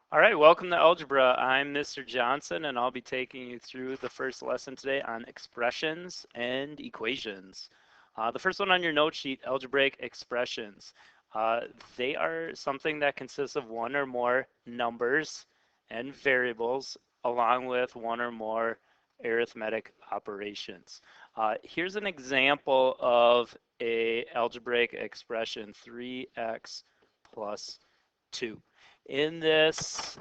All right, welcome to Algebra. I'm Mr. Johnson, and I'll be taking you through the first lesson today on expressions and equations. The first one on your note sheet, algebraic expressions. Uh, they are something that consists of one or more numbers and variables, along with one or more arithmetic operations. Here's an example of a algebraic expression, 3x plus 2. In this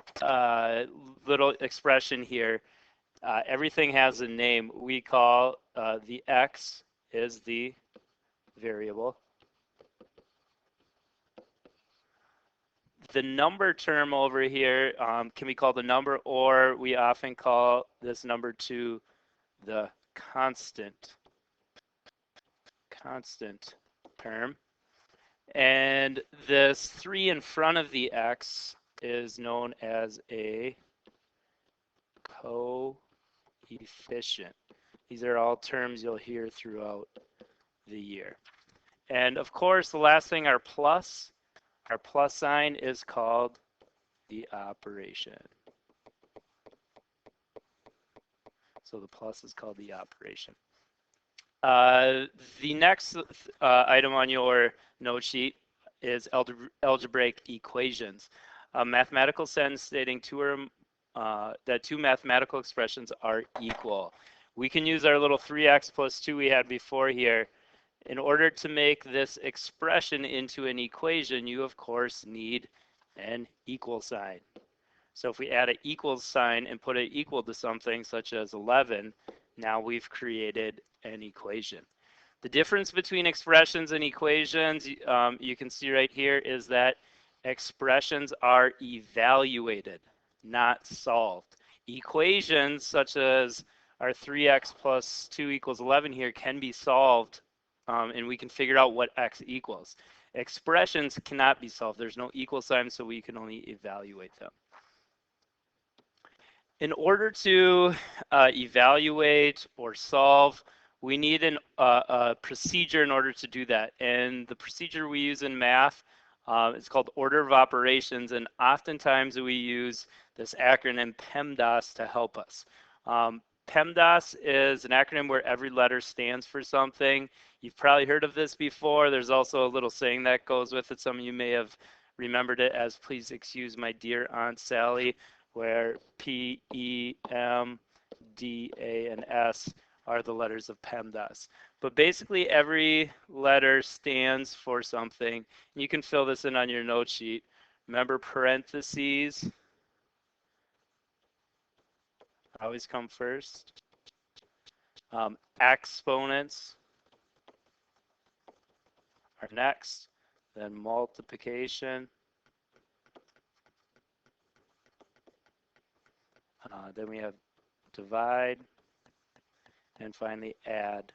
little expression here, everything has a name. We call the x is the variable. The number term over here can be called a number, or we often call this number 2 the constant term. And this 3 in front of the x is known as a coefficient. These are all terms you'll hear throughout the year. And of course, the last thing, our plus sign is called the operation. So the plus is called the operation. The next item on your note sheet is algebraic equations. A mathematical sentence stating that two mathematical expressions are equal. We can use our little 3x plus 2 we had before here. In order to make this expression into an equation, you of course need an equal sign. So if we add an equals sign and put it equal to something such as 11, now we've created an equation. The difference between expressions and equations, you can see right here, is that expressions are evaluated, not solved. Equations such as our 3x plus 2 equals 11 here can be solved, and we can figure out what x equals. Expressions cannot be solved. There's no equal sign, so we can only evaluate them. In order to evaluate or solve, we need a procedure in order to do that. And the procedure we use in math is called order of operations, and oftentimes we use this acronym PEMDAS to help us. PEMDAS is an acronym where every letter stands for something. You've probably heard of this before. There's also a little saying that goes with it. Some of you may have remembered it as "Please excuse my dear Aunt Sally," where P, E, M, D, A, and S are the letters of PEMDAS. But basically every letter stands for something. You can fill this in on your note sheet. Remember, parentheses always come first. Exponents are next, then multiplication. Then we have divide, and finally add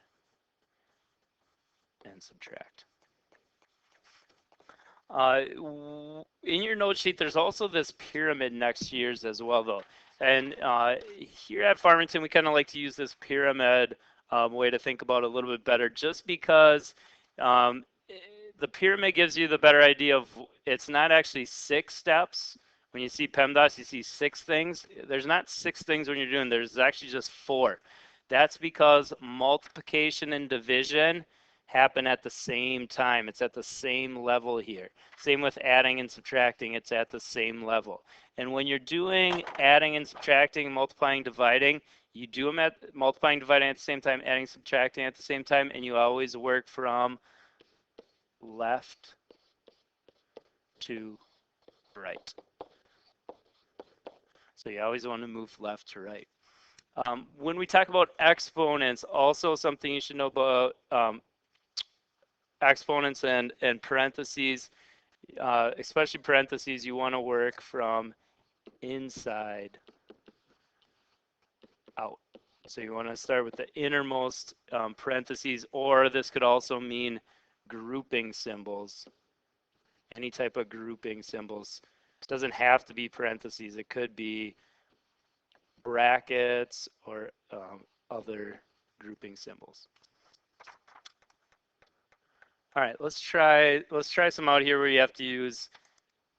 and subtract. In your note sheet, there's also this pyramid next to yours as well, though. And here at Farmington, we kind of like to use this pyramid way to think about it a little bit better, just because the pyramid gives you the better idea of it's not actually 6 steps. When you see PEMDAS, you see 6 things. There's not 6 things when you're doing, there's actually just 4. That's because multiplication and division happen at the same time. It's at the same level here. Same with adding and subtracting, it's at the same level. And when you're doing adding and subtracting, multiplying, dividing, you do them at multiplying, dividing at the same time, adding, subtracting at the same time, and you always work from left to right. So you always want to move left to right. When we talk about exponents, also something you should know about exponents and parentheses, especially parentheses, you want to work from inside out. So you want to start with the innermost parentheses, or this could also mean grouping symbols. Any type of grouping symbols. It doesn't have to be parentheses. It could be brackets or other grouping symbols. All right, let's try some out here where you have to use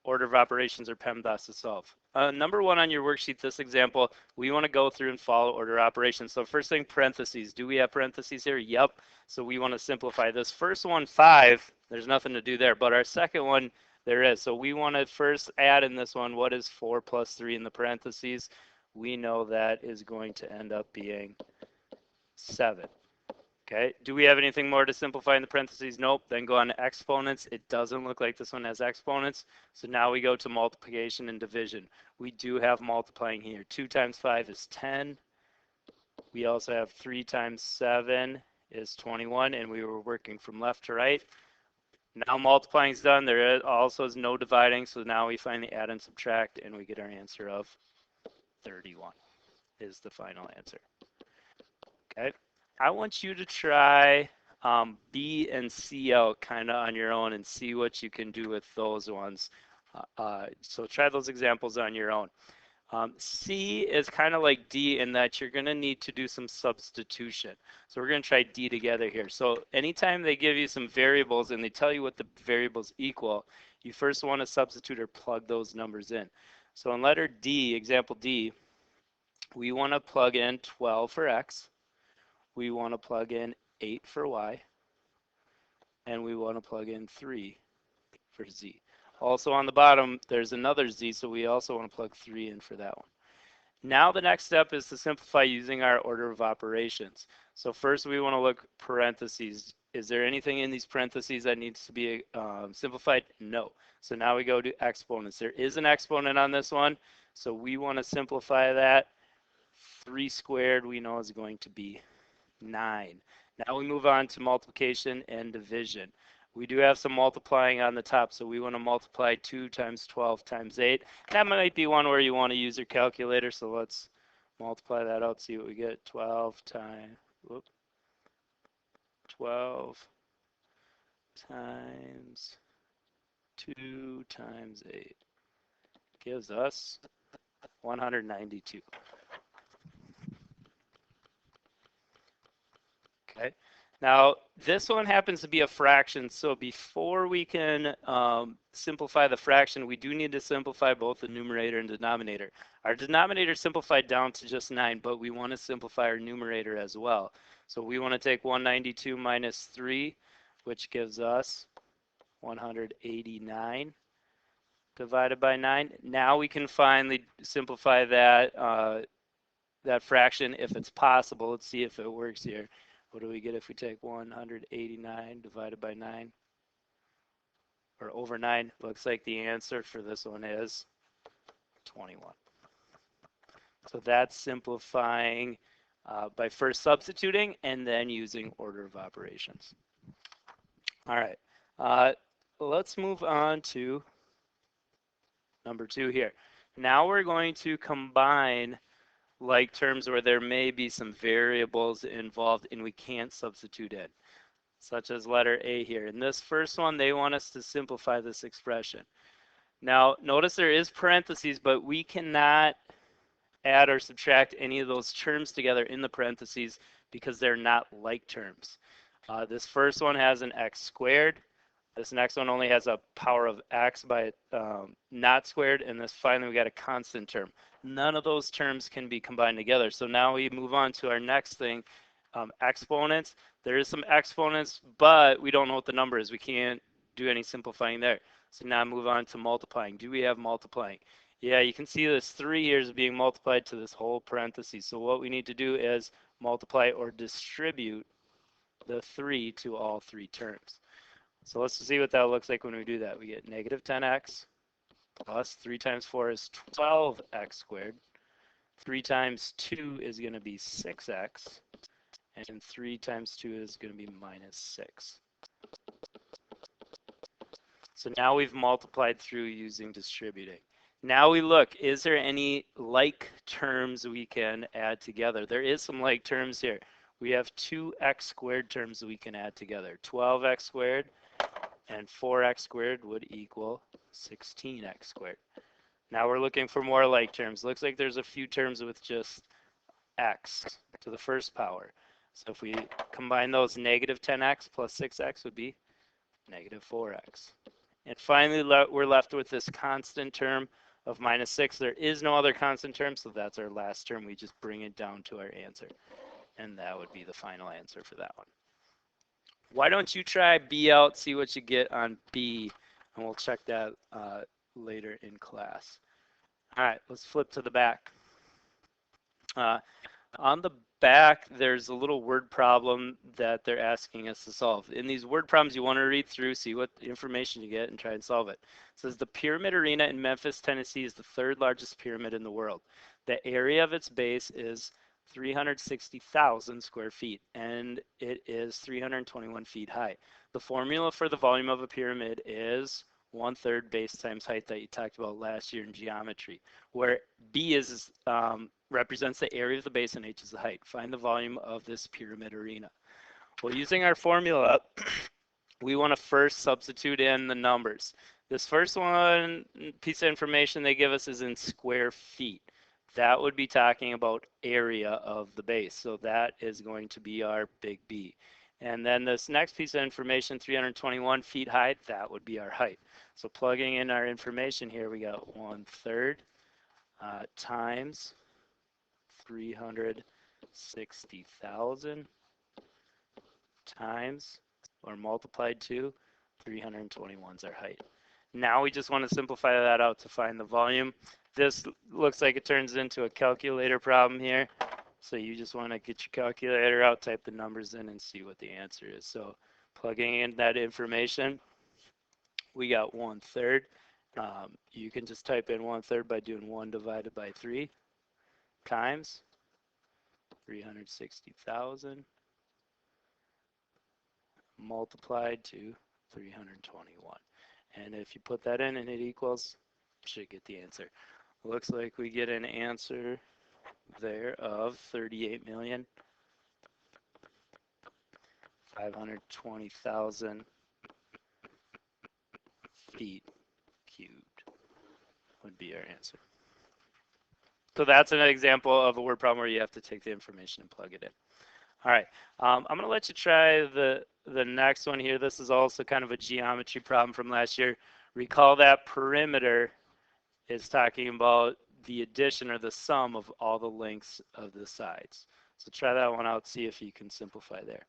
order of operations or PEMDAS to solve. Number one on your worksheet, this example, we want to go through and follow order operations. So first thing, parentheses. Do we have parentheses here? Yep. So we want to simplify this first one, 5. There's nothing to do there. But our second one, there is. So we want to first add in this one, what is 4 plus 3 in the parentheses? We know that is going to end up being 7. Okay, do we have anything more to simplify in the parentheses? Nope. Then go on to exponents. It doesn't look like this one has exponents. So now we go to multiplication and division. We do have multiplying here. 2 times 5 is 10. We also have 3 times 7 is 21, and we were working from left to right. Now multiplying is done. There also is no dividing, so now we finally add and subtract, and we get our answer of 31 is the final answer. Okay. I want you to try B and C out kind of on your own and see what you can do with those ones. So try those examples on your own. C is kind of like D in that you're going to need to do some substitution. So we're going to try D together here. So anytime they give you some variables and they tell you what the variables equal, you first want to substitute or plug those numbers in. So in letter D, example D, we want to plug in 12 for X. We want to plug in 8 for Y, and we want to plug in 3 for Z. Also on the bottom, there's another Z, so we also want to plug 3 in for that one. Now the next step is to simplify using our order of operations. So first we want to look parentheses. Is there anything in these parentheses that needs to be simplified? No. So now we go to exponents. There is an exponent on this one, so we want to simplify that. 3 squared we know is going to be 9. Now we move on to multiplication and division. We do have some multiplying on the top, so we want to multiply 2 times 12 times 8. That might be one where you want to use your calculator, so let's multiply that out, see what we get. 12 times 2 times 8 gives us 192. Okay. Now, this one happens to be a fraction, so before we can simplify the fraction, we do need to simplify both the numerator and denominator. Our denominator simplified down to just 9, but we want to simplify our numerator as well. So we want to take 192 minus 3, which gives us 189 divided by 9. Now we can finally simplify that, that fraction if it's possible. Let's see if it works here. What do we get if we take 189 divided by 9? Or over 9? Looks like the answer for this one is 21. So that's simplifying by first substituting and then using order of operations. All right. Let's move on to number 2 here. Now we're going to combine like terms where there may be some variables involved and we can't substitute in, such as letter A here. In this first one, they want us to simplify this expression. Now, notice there is parentheses, but we cannot add or subtract any of those terms together in the parentheses because they're not like terms. This first one has an x squared. This next one only has a power of x by not squared, and this finally we got a constant term. None of those terms can be combined together. So now we move on to our next thing, exponents. There is some exponents, but we don't know what the number is. We can't do any simplifying there. So now move on to multiplying. Do we have multiplying? Yeah, you can see this 3 here is being multiplied to this whole parenthesis. So what we need to do is multiply or distribute the 3 to all 3 terms. So let's see what that looks like when we do that. We get negative 10x plus 3 times 4 is 12x squared. 3 times 2 is going to be 6x. And 3 times 2 is going to be minus 6. So now we've multiplied through using distributing. Now we look, is there any like terms we can add together? There is some like terms here. We have 2x squared terms we can add together. 12x squared and 4x squared would equal 16x squared. Now we're looking for more like terms. Looks like there's a few terms with just x to the first power. So if we combine those, negative 10x plus 6x would be negative 4x. And finally, we're left with this constant term of minus 6. There is no other constant term, so that's our last term. We just bring it down to our answer. And that would be the final answer for that one. Why don't you try B out, see what you get on B, and we'll check that later in class. All right, let's flip to the back. On the back, there's a little word problem that they're asking us to solve. In these word problems, you want to read through, see what information you get, and try and solve it. It says the Pyramid Arena in Memphis, Tennessee is the third largest pyramid in the world. The area of its base is 360,000 square feet, and it is 321 feet high. The formula for the volume of a pyramid is 1/3 base times height that you talked about last year in geometry, where B is represents the area of the base and H is the height. Find the volume of this pyramid arena. Well, using our formula, we want to first substitute in the numbers. This first one piece of information they give us is in square feet. That would be talking about area of the base. So that is going to be our big B. And then this next piece of information, 321 feet high, that would be our height. So plugging in our information here, we got 1/3 times 360,000 times, or multiplied to 321 is our height. Now we just want to simplify that out to find the volume. This looks like it turns into a calculator problem here. So you just want to get your calculator out, type the numbers in, and see what the answer is. So plugging in that information, we got 1/3. You can just type in 1/3 by doing 1 divided by 3 times 360,000 multiplied to 321. And if you put that in and it equals, you should get the answer. Looks like we get an answer there of 38,520,000 feet cubed would be our answer. So that's an example of a word problem where you have to take the information and plug it in. All right, I'm going to let you try the next one here. This is also kind of a geometry problem from last year. Recall that perimeter is talking about the addition or the sum of all the lengths of the sides. So try that one out, see if you can simplify there.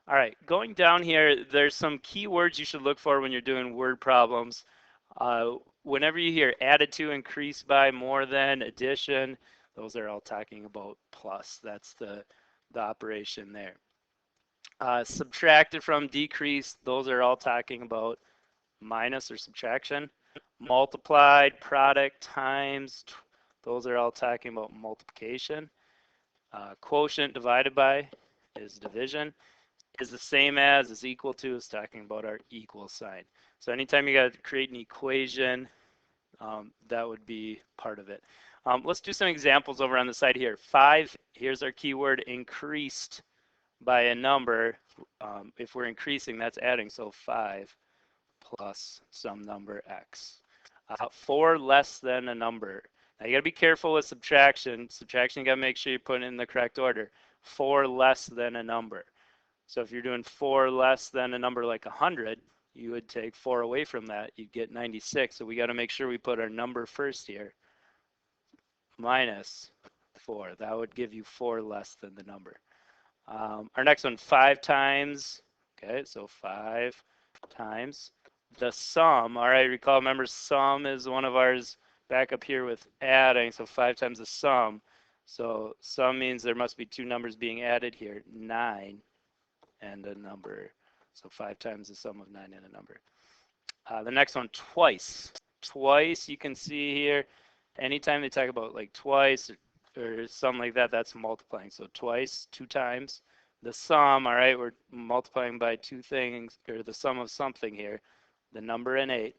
All right, going down here, there's some key words you should look for when you're doing word problems. Whenever you hear added to, increased by, more than, addition, those are all talking about plus. That's the operation there. Subtracted from, decreased, those are all talking about minus or subtraction. Multiplied, product, times, those are all talking about multiplication. Quotient divided by is division. Is the same as, is equal to, is talking about our equal sign. So anytime you got to create an equation, that would be part of it. Let's do some examples over on the side here. 5, here's our keyword, increased by a number. If we're increasing, that's adding, so 5 plus some number x. 4 less than a number. Now you got to be careful with subtraction. Subtraction, you got to make sure you put it in the correct order. 4 less than a number. So if you're doing 4 less than a number like 100, you would take 4 away from that. You'd get 96. So we got to make sure we put our number first here. Minus 4. That would give you 4 less than the number. Our next one, 5 times. Okay, so 5 times the sum. All right, recall, remember, sum is one of ours back up here with adding. So 5 times the sum. So sum means there must be 2 numbers being added here. 9 and a number. So 5 times the sum of 9 and a number. The next one, twice. Twice, you can see here, anytime they talk about like twice or something like that, that's multiplying. So twice, 2 times. The sum, all right, we're multiplying by 2 things, or the sum of something here. The number in 8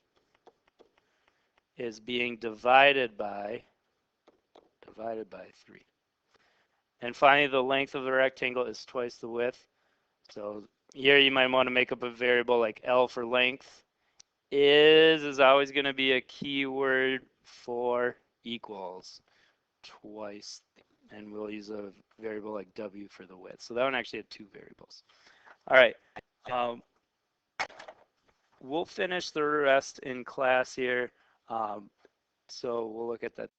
is being divided by 3. And finally, the length of the rectangle is twice the width. So here you might want to make up a variable like L for length. Is always going to be a keyword for equals twice, and we'll use a variable like W for the width. So that one actually had 2 variables. All right, we'll finish the rest in class here. So we'll look at that.